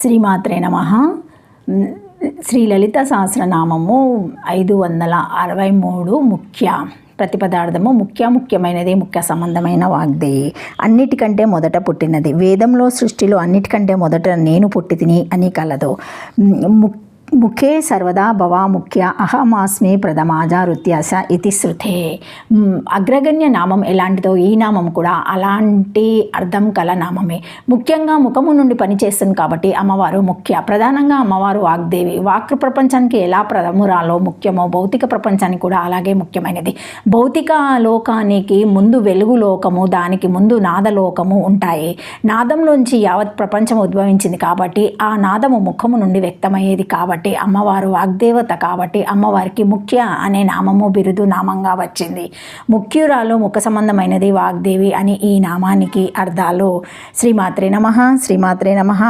శ్రీమాత్రే నమః. శ్రీ లలిత సహస్రనామము 563 ముఖ్య ప్రతిపదార్థము. ముఖ్యమైనది, ముఖ్య సంబంధమైన వాగ్దేవి. అన్నిటికంటే మొదట పుట్టినది. వేదంలో సృష్టిలో అన్నిటికంటే మొదట నేను పుట్టితిని అని కలదు. ముఖే సర్వదా భవా ముఖ్య అహమాస్మి ప్రథమాజారుత్యాస ఇతి శృతే. అగ్రగణ్య నామం ఎలాంటిదో ఈ నామం కూడా అలాంటి అర్థం కల నామమే. ముఖ్యంగా ముఖము నుండి పనిచేస్తుంది కాబట్టి అమ్మవారు ముఖ్య. ప్రధానంగా అమ్మవారు వాగ్దేవి. వాక్ ప్రపంచానికి ఎలా ప్రథమురాలో ముఖ్యమో భౌతిక ప్రపంచానికి కూడా అలాగే ముఖ్యమైనది. భౌతిక లోకానికి ముందు వెలుగు లోకము, దానికి ముందు నాదలోకము ఉంటాయి. నాదంలోంచి యావత్ ప్రపంచం ఉద్భవించింది కాబట్టి ఆ నాదము ముఖము నుండి వ్యక్తమయ్యేది కాబట్టి అమ్మవారు వాగ్దేవత కాబట్టి అమ్మవారికి ముఖ్య అనే నామము బిరుదు నామంగా వచ్చింది. ముఖ్యురాలు, ముఖ సంబంధమైనది వాగ్దేవి అని ఈ నామానికి అర్థాలు. శ్రీమాత్రే నమః. శ్రీమాత్రే నమః.